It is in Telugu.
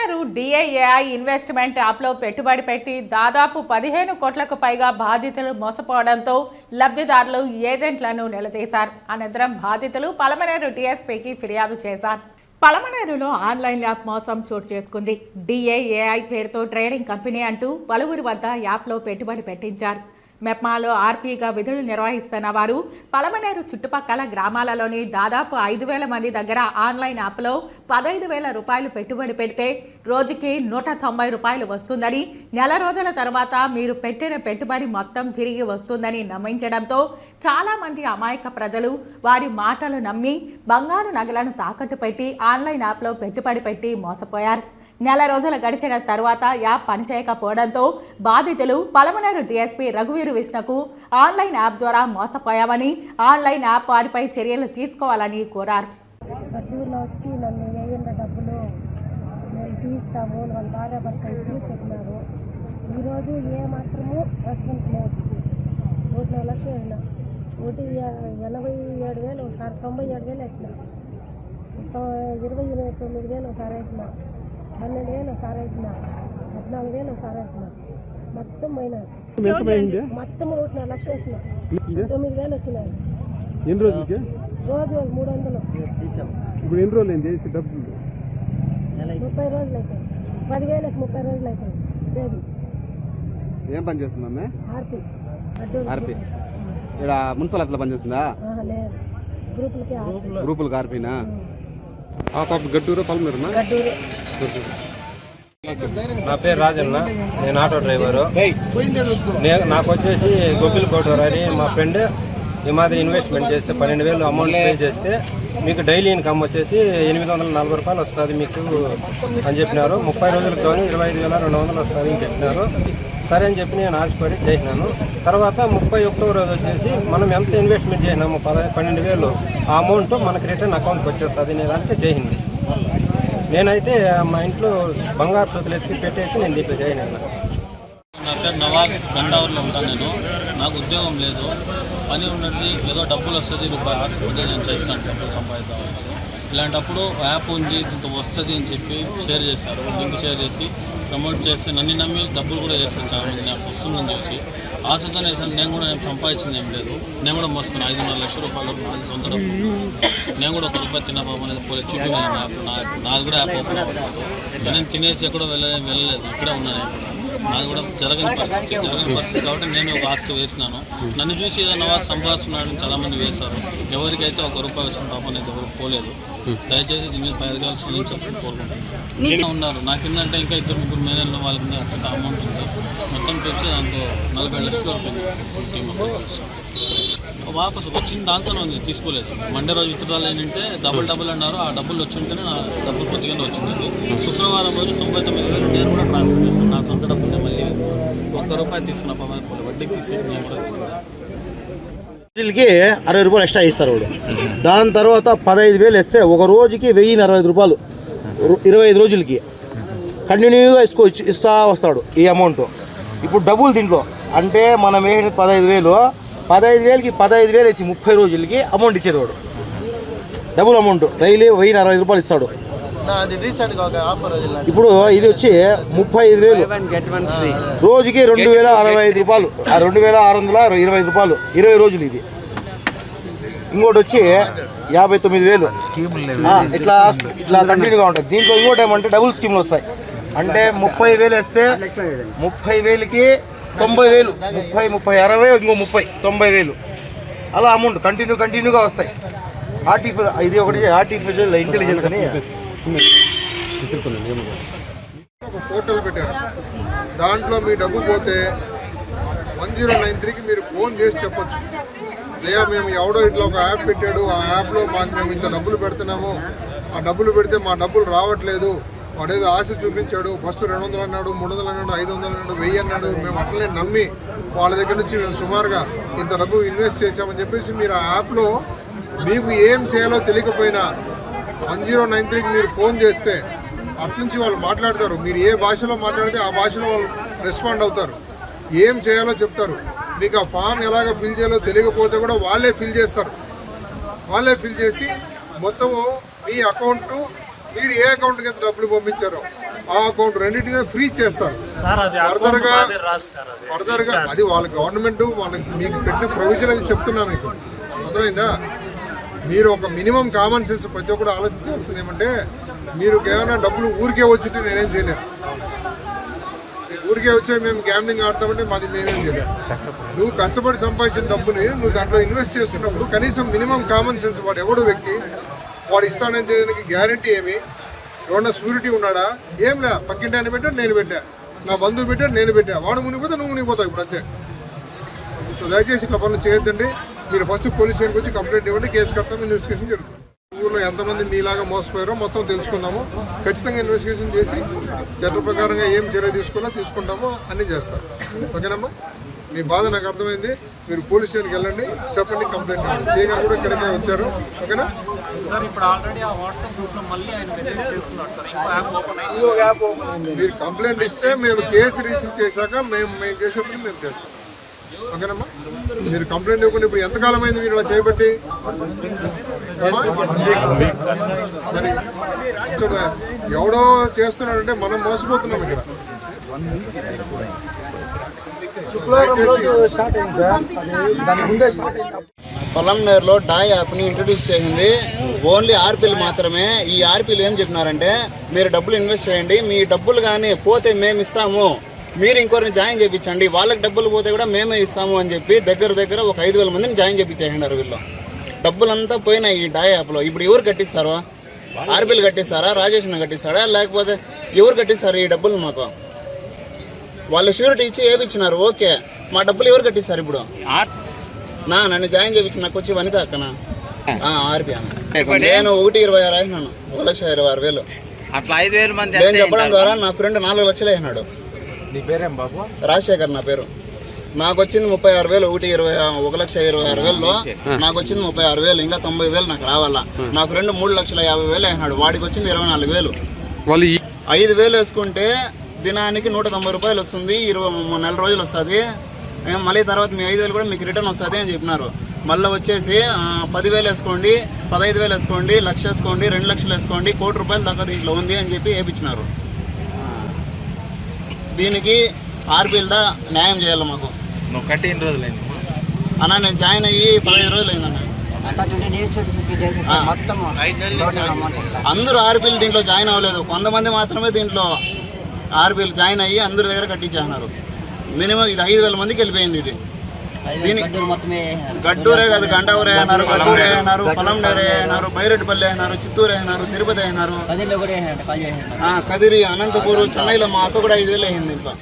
పలమనేరు డిఐఏఐ ఇన్వెస్ట్మెంట్ యాప్లో పెట్టుబడి పెట్టి దాదాపు 15 కోట్లకు పైగా బాధితులు మోసపోవడంతో లబ్ధిదారులు ఏజెంట్లను నిలదీశారు. అనంతరం బాధితులు పలమనేరు డిఎస్పీకి ఫిర్యాదు చేశారు. పలమనేరులో ఆన్లైన్ యాప్ మోసం చోటు చేసుకుంది. డిఐఏఐ పేరుతో ట్రేడింగ్ కంపెనీ అంటూ పలువురి వద్ద యాప్లో పెట్టుబడి పెట్టించారు. మెప్మాలో ఆర్పీగా విధులు నిర్వహిస్తున్న వారు పలమనేరు చుట్టుపక్కల గ్రామాలలోని దాదాపు 5,000 మంది దగ్గర ఆన్లైన్ యాప్లో 15,000 రూపాయలు పెట్టుబడి పెడితే రోజుకి 190 రూపాయలు వస్తుందని, నెల రోజుల తర్వాత మీరు పెట్టిన పెట్టుబడి మొత్తం తిరిగి వస్తుందని నమ్మించడంతో చాలామంది అమాయక ప్రజలు వారి మాటలు నమ్మి బంగారు నగలను తాకట్టు పెట్టి ఆన్లైన్ యాప్లో పెట్టుబడి పెట్టి మోసపోయారు. నెల రోజులు గడిచిన తర్వాత యాప్ పనిచేయకపోవడంతో బాధితులు పలమనేరు డిఎస్పీ రఘువీరు విష్ణుకు ఆన్లైన్ యాప్ ద్వారా మోసపోయామని, ఆన్లైన్ యాప్ వారిపై చర్యలు తీసుకోవాలని కోరారు. వచ్చి నన్ను వేయండి డబ్బులు మేము తీస్తాము వాళ్ళ భార్య భర్త ఇద్దరు చెప్పినారు. ఈరోజు ఏ మాత్రము రెస్పాన్స్ లేదు. 1,4 లక్షలు అయినా 87,000 ఒకసారి 97,000 వేసిన, 29,000 ఒకసారి వేసిన, 12,000 ఒకసారి వేసిన, 14,000 ఒకసారి వేసిన, మొత్తం పోయినారు. మొత్తం 1,4 లక్షలు వేసిన, 9,000 వచ్చినాయి. ఎన్ని రోజులకి? రోజు 300. ఇప్పుడు ఎన్ని రోజులు ఏం చేసి డబ్బులు? 30 రోజులు అవుతాయి. 10,000 30 రోజులు అవుతాయి. బేబీ ఏం పని చేస్తుందమ్మే? ఆర్పీ. ఇక్కడ మున్సిపల్ అట్లా పనిచేస్తుందా? లేదు, గ్రూపులకు ఆర్పీనా? గడ్డూరు పలమనేరునా? నా పేరు రాజన్న, నేను ఆటో డ్రైవరు. నాకు వచ్చేసి గొబ్బిల్ కోటూరు అని మా ఫ్రెండ్ ఈ మాదిరి ఇన్వెస్ట్మెంట్ చేస్తే 12,000 అమౌంట్ పే చేస్తే మీకు డైలీ ఇన్కమ్ వచ్చేసి 840 రూపాయలు వస్తుంది మీకు అని చెప్పినారు. 30 రోజులకు కానీ 25,200 వస్తుంది అని చెప్పినారు. సరే అని చెప్పి నేను ఆశపడి చేసినాను. తర్వాత 31వ రోజు వచ్చేసి మనం ఎంత ఇన్వెస్ట్మెంట్ చేసినాము 12,000 ఆ అమౌంట్ మనకి రిటర్న్ అకౌంట్కి వచ్చేస్తుంది నేను అంటే చేసింది. నేనైతే మా ఇంట్లో బంగారు సూతులు ఎత్తి పెట్టేసి నేను దీంట్లో జాయిన్ అయినా. నా పేరు నవాజ్, గండావూరులో ఉంటాను. నాకు ఉద్యోగం లేదు, పని ఉన్నది, ఏదో డబ్బులు వస్తుంది, రూపాయి ఆశపడి నేను చేసినాను డబ్బులు సంపాదిద్దామనేసి. ఇలాంటప్పుడు యాప్ ఉంది దీంతో వస్తుంది అని చెప్పి షేర్ చేశారు. లింక్ షేర్ చేసి ప్రమోట్ చేస్తే నన్ను నమ్మి డబ్బులు కూడా చేస్తాను చాలామంది. నాకు వస్తుందని చూసి ఆశతోనే వేసాను. నేను కూడా సంపాదించింది ఏం లేదు. నేను కూడా మోసుకున్నాను 5,5 లక్షల రూపాయలు నాది సొంత డబ్బులు. నేను కూడా 1 రూపాయి తినబాబు అనేది పోలే చూపించాను. నాది కూడా యాప్ ఓపెన్ అవ్వలేదు. నేను తినేసి ఎక్కడో వెళ్ళలేదు, ఇక్కడే ఉన్నాను. నాది కూడా జరగని పరిస్థితి కాబట్టి నేను ఒక ఆస్తి వేసినాను. నన్ను చూసి ఏదో నవాజ్ సంపాదిస్తున్నాడని చాలామంది వేశారు. ఎవరికైతే 1 రూపాయి వచ్చిన పాపం అనేది ఎవరు పోలేదు. దయచేసి దీన్ని 10,000 చెల్లించాల్సింది కోరుకుంటున్నాను. ఉన్నారు నా కింద అంటే ఇంకా 2-3 మేనేజర్లు వాళ్ళ కింద అక్కడ అమౌంట్ ఉంది. మొత్తం చూసి దాంతో 40 లక్షలు వస్తుంది టీం వాపసు వచ్చింది. దాంతోనే ఉంది, తీసుకోలేదు. మండే రోజు విత్డ్రాల్ ఏంటంటే డబుల్ అన్నారు. ఆ డబ్బులు వచ్చింటేనే నా డబ్బులు కొద్దిగానే వచ్చింది. శుక్రవారం రోజు 99,000 నేను కూడా ట్రాన్స్ఫర్ చేస్తాను. నా సొంత డబ్బులు మళ్ళీ 1 రూపాయి తీసుకున్న పని పోలే, వడ్డీకి తీసుకొచ్చి నేను కూడా తీసుకున్నాను. రోజులకి 60 రూపాయలు ఎక్స్ట్రా ఇస్తారు వాడు. దాని తర్వాత 15,000 ఇస్తే ఒక రోజుకి 1,045 రూపాయలు 25 రోజులకి కంటిన్యూగా ఇస్తా వస్తాడు ఈ అమౌంట్. ఇప్పుడు డబ్బులు దీంట్లో అంటే మనం వేసిన 15,000కి 15,000 ఇచ్చి 30 రోజులకి అమౌంట్ ఇచ్చేది వాడు. డబుల్ అమౌంట్ డైలీ 1,045 రూపాయలు ఇస్తాడు. ఇప్పుడు ఇది వచ్చి 35,000 రోజుకి 2,065 రూపాయలు, 2,625 రూపాయలు 20 రోజులు. ఇది ఇంకోటి వచ్చి 59,000 ఇట్లా కంటిన్యూగా ఉంటుంది. దీంట్లో ఇంకోటి ఏమంటే డబుల్ స్కీమ్లు వస్తాయి. అంటే 30,000 వేస్తే 30,000కి 90,000, 30, 60, ఇంకో 30, 90,000 అలా అమౌంట్ కంటిన్యూగా వస్తాయి. ఇది ఒకటి ఆర్టిఫిషియల్ ఇంటెలిజెన్స్ అని ఒక పోర్టల్ పెట్టారు. దాంట్లో మీ డబ్బు పోతే 1093కి మీరు ఫోన్ చేసి చెప్పొచ్చు, లేదా మేము ఎవడో ఇట్లా ఒక యాప్ పెట్టాడు, ఆ యాప్లో మాకు మేము ఇంత డబ్బులు పెడుతున్నాము, ఆ డబ్బులు పెడితే మా డబ్బులు రావట్లేదు, వాడేదో ఆశ చూపించాడు, ఫస్ట్ 200 అన్నాడు, 300 అన్నాడు, 500 అన్నాడు, 1000 అన్నాడు, మేము అట్లనే నమ్మి వాళ్ళ దగ్గర నుంచి మేము సుమారుగా ఇంత డబ్బు ఇన్వెస్ట్ చేసామని చెప్పేసి మీరు ఆ యాప్లో మీకు ఏం చేయాలో తెలియకపోయినా 1093కి మీరు ఫోన్ చేస్తే అట్నుంచి వాళ్ళు మాట్లాడతారు. మీరు ఏ భాషలో మాట్లాడితే ఆ భాషలో వాళ్ళు రెస్పాండ్ అవుతారు, ఏం చేయాలో చెప్తారు. మీకు ఆ ఫామ్ ఎలాగ ఫిల్ చేయాలో తెలియకపోతే కూడా వాళ్ళే ఫిల్ చేస్తారు. వాళ్ళే ఫిల్ చేసి మొత్తము మీ అకౌంటు, మీరు ఏ అకౌంట్కి ఎంత డబ్బులు పంపించారో ఆ అకౌంట్ రెండింటినీ ఫ్రీజ్ చేస్తారు. ఫర్దర్గా అది వాళ్ళ గవర్నమెంట్ వాళ్ళకి మీకు పెట్టిన ప్రొవిజన్ అది చెప్తున్నా మీకు అర్థమైందా. మీరు ఒక మినిమం కామన్ సెన్స్ ప్రతి ఒక్కరు ఆలోచించాల్సింది ఏమంటే, మీరు ఏమైనా డబ్బులు ఊరికే వచ్చింటే నేనేం చేయలేను. ఊరికే వచ్చి మేము గ్యామ్లింగ్ ఆడతామంటే మాది మేమేం చేయలేము. నువ్వు కష్టపడి సంపాదించిన డబ్బుని నువ్వు దాంట్లో ఇన్వెస్ట్ చేస్తున్నప్పుడు కనీసం మినిమం కామన్ సెన్స్ వాడు ఎవడో వ్యక్తి వాడు ఇస్తానని చేయడానికి గ్యారంటీ ఏమి, ఎవరన్నా షూరిటీ ఉన్నాడా? ఏం లే, పక్కింటి ఆయన పెట్టాడు నేను పెట్టా, నా బంధువు పెట్టాడు నేను పెట్టా, వాడు మునిగిపోతే నువ్వు మునిగిపోతావు ఇప్పుడు అంతే. సో దయచేసి ఇట్లా పనులు చేయొద్దండి. మీరు ఫస్ట్ పోలీస్ స్టేషన్కి వచ్చి కంప్లైంట్ ఇవ్వండి, కేసు కడతాము, ఇన్వెస్టిగేషన్ జరుగుతుంది. ఊళ్ళో ఎంతమంది మీలాగా మోసపోయారో మొత్తం తెలుసుకుందాము. ఖచ్చితంగా ఇన్వెస్టిగేషన్ చేసి చట్ట ప్రకారంగా ఏం చర్య తీసుకుంటామో అన్నీ చేస్తాం. ఓకేనమ్మా, మీ బాధ నాకు అర్థమైంది. మీరు పోలీస్ స్టేషన్కి వెళ్ళండి, చెప్పండి, కంప్లైంట్ ఇవ్వండి. చేయగారు కూడా ఇక్కడికే వచ్చారు. ఓకేనా మీరు కంప్లైంట్ ఇస్తే మేము కేసు రిజిస్టర్ చేశాక మేము చేసేప్పుడు మేము చేస్తాం. ఓకేనమ్మా, మీరు కంప్లైంట్ ఇవ్వకుండా ఇప్పుడు ఎంతకాలం అయింది మీరు ఇలా చేయబట్టి? మరి ఎవడో చేస్తున్నాడంటే మనం మోసపోతున్నాం ఇక్కడ. పొలంనేరులో డాయ్ యాప్ని ఇంట్రడ్యూస్ చేసింది ఓన్లీ ఆర్పీలు మాత్రమే. ఈ ఆర్పీలు ఏం చెప్పినారంటే, మీరు డబ్బులు ఇన్వెస్ట్ చేయండి, మీ డబ్బులు కానీ పోతే మేము ఇస్తాము, మీరు ఇంకోరిని జాయిన్ చేయించండి, వాళ్ళకి డబ్బులు పోతే కూడా మేమే ఇస్తాము అని చెప్పి దగ్గర ఒక 5,000 మందిని జాయిన్ చేయించేసినారు. వీళ్ళు డబ్బులంతా పోయినాయి ఈ డాయ్ యాప్లో. ఇప్పుడు ఎవరు కట్టిస్తారు? ఆర్పీలు కట్టిస్తారా, రాజేష్ని కట్టిస్తాడా, లేకపోతే ఎవరు కట్టిస్తారు ఈ డబ్బులు? మాకు వాళ్ళు షూరిటీ ఇచ్చి ఏపిచ్చినారు, ఓకే, మా డబ్బులు ఎవరు కట్టిస్తారు? ఇప్పుడు నన్ను జాయిన్ చేయించి నాకు వచ్చి వనిత అక్కన ఆర్పీ అన్న, నేను 1,26,000 వేసినాను, 1,26,000 అట్లా 5,000 మంది నేను చెప్పడం ద్వారా నా ఫ్రెండ్ 4 లక్షలు వేసినాడు. నీ పేరేం బాబు? రాజశేఖర్ నా పేరు. నాకు వచ్చింది 36,000. 1,26,000లో నాకు వచ్చింది 36,000. ఇంకా 90,000 నాకు రావాలా. నా ఫ్రెండ్ 3,50,000 వేసినాడు, వాడికి వచ్చింది 24,000. 5,000 వేసుకుంటే దినానికి 190 రూపాయలు వస్తుంది. 20 నెల రోజులు వస్తుంది. మళ్ళీ తర్వాత మీ 5,000 కూడా మీకు రిటర్న్ వస్తుంది అని చెప్పినారు. మళ్ళీ వచ్చేసి 10,000 వేసుకోండి, 15,000 వేసుకోండి, 1,00,000 వేసుకోండి, 2 లక్షలు వేసుకోండి, 1 కోటి రూపాయలు దాకా దీంట్లో ఉంది అని చెప్పి వేయించినారు. దీనికి ఆర్పీలదా న్యాయం చేయాలి మాకు. నువ్వు కట్టి ఎన్ని రోజులైంది అన్నా? నేను జాయిన్ అయ్యి 15 రోజులు అయిందన్న. అందరూ ఆర్పీలు దీంట్లో జాయిన్ అవ్వలేదు, కొంతమంది మాత్రమే దీంట్లో ఆర్పీలు జాయిన్ అయ్యి అందరి దగ్గర కట్టించేస్తున్నారు. మినిమం ఇది 5,000 మందికి వెళ్ళిపోయింది. ఇది గడ్డూరే కాదు, గండావరే అయినారు, గడ్డూరే అయినారు, పొలంనేరే అయినారు, బైరెడ్డిపల్లి అయినారు, చిత్తూరు అయినారు, తిరుపతి అయినారు, కదిరి, అనంతపూర్, చెన్నైలో మా అక్క కూడా 5,000 అయింది. ఇంకా